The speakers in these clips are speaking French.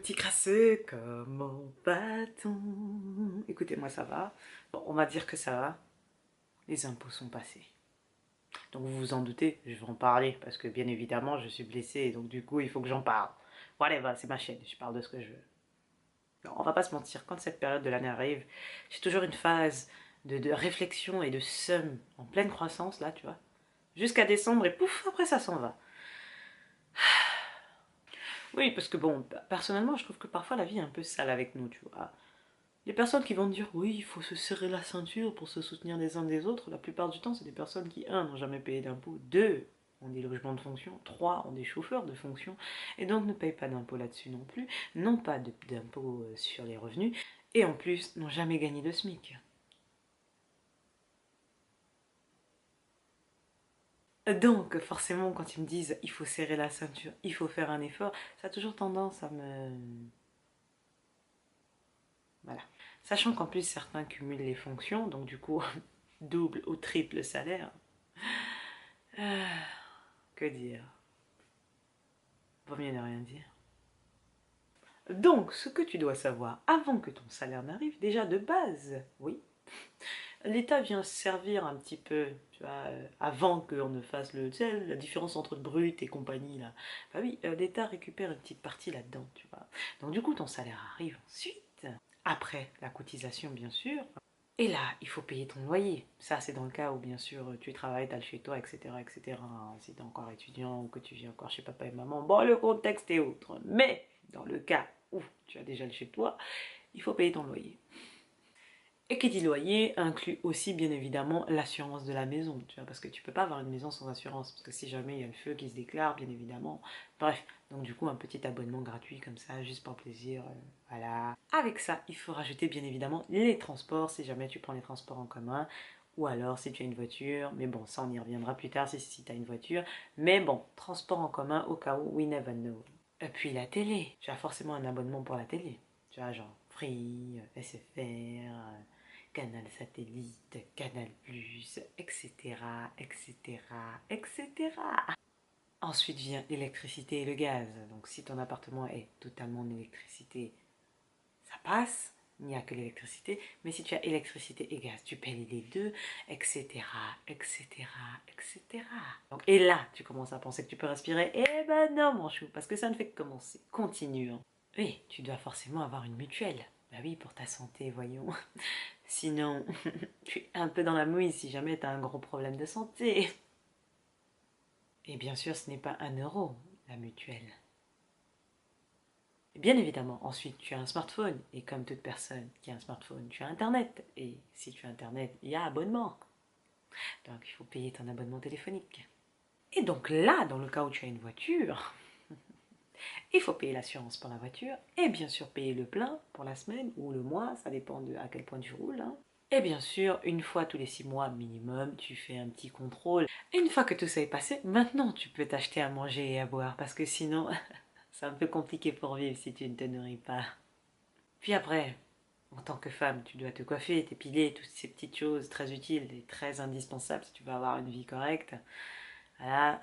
petit crasseux, comment va-t-on? Écoutez-moi, ça va. Bon, on va dire que ça va. Les impôts sont passés. Donc vous vous en doutez, je vais en parler parce que bien évidemment je suis blessée et donc du coup il faut que j'en parle. Voilà, c'est ma chaîne, je parle de ce que je veux. Non, on va pas se mentir, quand cette période de l'année arrive, j'ai toujours une phase de réflexion et de seum en pleine croissance là, tu vois. Jusqu'à décembre et pouf, après ça s'en va. Oui, parce que bon, personnellement je trouve que parfois la vie est un peu sale avec nous, tu vois. Les personnes qui vont te dire oui, il faut se serrer la ceinture pour se soutenir les uns des autres, la plupart du temps, c'est des personnes qui, un, n'ont jamais payé d'impôts, deux, ont des logements de fonction, trois, ont des chauffeurs de fonction, et donc ne payent pas d'impôts là-dessus non plus, n'ont pas d'impôts sur les revenus, et en plus, n'ont jamais gagné de SMIC. Donc, forcément, quand ils me disent il faut serrer la ceinture, il faut faire un effort, ça a toujours tendance à me... Voilà. Sachant qu'en plus, certains cumulent les fonctions, donc du coup, double ou triple salaire. Que dire? Vaut mieux ne rien dire. Donc, ce que tu dois savoir avant que ton salaire n'arrive, déjà de base, oui, l'État vient servir un petit peu, tu vois, avant qu'on ne fasse le, tu sais, la différence entre brut et compagnie, là. Bah oui, l'État récupère une petite partie là-dedans, tu vois. Donc du coup, ton salaire arrive ensuite, après la cotisation, bien sûr. Et là, il faut payer ton loyer. Ça, c'est dans le cas où, bien sûr, tu travailles, tu as le chez toi, etc., etc. Si tu es encore étudiant ou que tu vis encore chez papa et maman, bon, le contexte est autre. Mais, dans le cas où tu as déjà le chez toi, il faut payer ton loyer. Et qui dit loyer inclut aussi bien évidemment l'assurance de la maison, tu vois, parce que tu peux pas avoir une maison sans assurance, parce que si jamais il y a le feu qui se déclare, bien évidemment. Bref, donc du coup un petit abonnement gratuit comme ça, juste pour plaisir, voilà. Avec ça, il faut rajouter bien évidemment les transports, si jamais tu prends les transports en commun, ou alors si tu as une voiture, mais bon, ça on y reviendra plus tard si tu as une voiture, mais bon, transport en commun au cas où, we never know. Et puis la télé, tu as forcément un abonnement pour la télé, tu vois, genre Free, SFR, Canal Satellite, Canal+, etc., etc., etc. Ensuite vient l'électricité et le gaz. Donc si ton appartement est totalement en électricité, ça passe, il n'y a que l'électricité. Mais si tu as électricité et gaz, tu payes les deux, etc., etc., etc. Donc, et là, tu commences à penser que tu peux respirer. Eh ben non, mon chou, parce que ça ne fait que commencer. Continue. Hein. Oui, tu dois forcément avoir une mutuelle. Bah oui, pour ta santé, voyons. Sinon, tu es un peu dans la mouise si jamais tu as un gros problème de santé. Et bien sûr, ce n'est pas 1 euro, la mutuelle. Et bien évidemment, ensuite, tu as un smartphone. Et comme toute personne qui a un smartphone, tu as Internet. Et si tu as Internet, il y a abonnement. Donc, il faut payer ton abonnement téléphonique. Et donc là, dans le cas où tu as une voiture, il faut payer l'assurance pour la voiture. Et bien sûr, payer le plein pour la semaine ou le mois. Ça dépend de à quel point tu roules. Hein. Et bien sûr, une fois tous les 6 mois minimum, tu fais un petit contrôle. Et une fois que tout ça est passé, maintenant tu peux t'acheter à manger et à boire parce que sinon, c'est un peu compliqué pour vivre si tu ne te nourris pas. Puis après, en tant que femme, tu dois te coiffer, t'épiler, toutes ces petites choses très utiles et très indispensables si tu veux avoir une vie correcte. Voilà.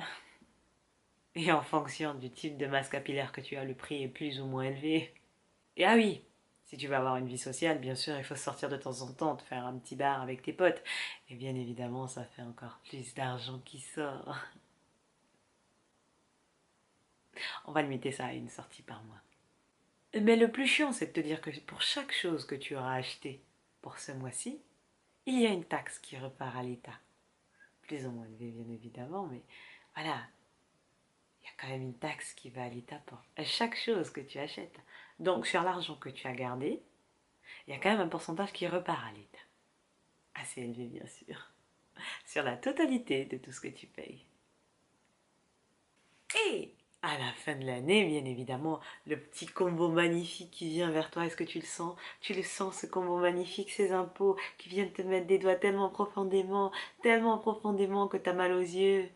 Et en fonction du type de masse capillaire que tu as, le prix est plus ou moins élevé. Et ah oui, si tu veux avoir une vie sociale, bien sûr, il faut sortir de temps en temps, te faire un petit bar avec tes potes. Et bien évidemment, ça fait encore plus d'argent qui sort. On va limiter ça à une sortie par mois. Mais le plus chiant, c'est de te dire que pour chaque chose que tu auras acheté pour ce mois-ci, il y a une taxe qui repart à l'État. Plus ou moins élevée, bien évidemment, mais voilà, il y a quand même une taxe qui va à l'État pour chaque chose que tu achètes. Donc, sur l'argent que tu as gardé, il y a quand même un pourcentage qui repart à l'État. Assez élevé, bien sûr. Sur la totalité de tout ce que tu payes. Et à la fin de l'année, bien évidemment, le petit combo magnifique qui vient vers toi, est-ce que tu le sens? Tu le sens, ce combo magnifique, ces impôts qui viennent te mettre des doigts tellement profondément que tu as mal aux yeux.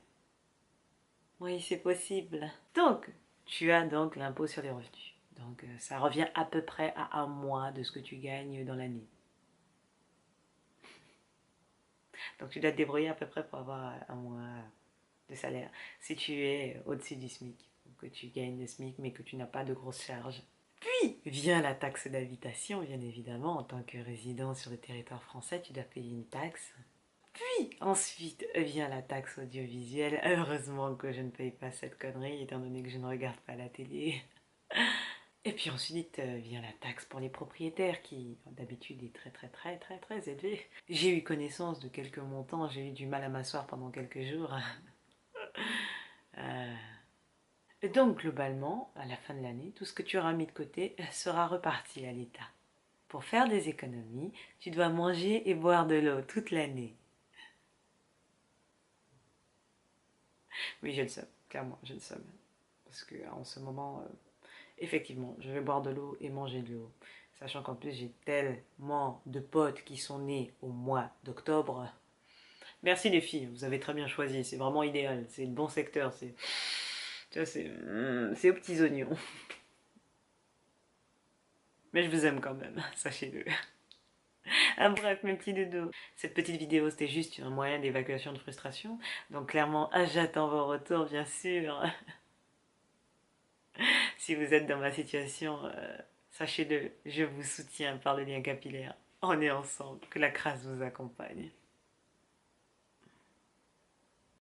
Oui, c'est possible. Donc, tu as donc l'impôt sur les revenus. Donc, ça revient à peu près à 1 mois de ce que tu gagnes dans l'année. Donc, tu dois te débrouiller à peu près pour avoir 1 mois de salaire. Si tu es au-dessus du SMIC, que tu gagnes le SMIC mais que tu n'as pas de grosses charges. Puis vient la taxe d'habitation, bien évidemment, en tant que résident sur le territoire français, tu dois payer une taxe. Puis ensuite vient la taxe audiovisuelle. Heureusement que je ne paye pas cette connerie, étant donné que je ne regarde pas la télé. Et puis ensuite vient la taxe pour les propriétaires qui d'habitude est très élevée. J'ai eu connaissance de quelques montants, j'ai eu du mal à m'asseoir pendant quelques jours. Euh, et donc globalement, à la fin de l'année, tout ce que tu auras mis de côté sera reparti à l'État. Pour faire des économies, tu dois manger et boire de l'eau toute l'année. Oui, j'ai le seum, clairement, j'ai le seum. Parce que en ce moment, effectivement, je vais boire de l'eau et manger de l'eau. Sachant qu'en plus, j'ai tellement de potes qui sont nés au mois d'octobre. Merci les filles, vous avez très bien choisi, c'est vraiment idéal, c'est le bon secteur, c'est aux petits oignons. Mais je vous aime quand même, sachez-le. Ah bref, mes petits doudous. Cette petite vidéo, c'était juste un moyen d'évacuation de frustration. Donc clairement, j'attends vos retours, bien sûr. Si vous êtes dans ma situation, sachez-le, je vous soutiens par le lien capillaire. On est ensemble, que la crasse vous accompagne.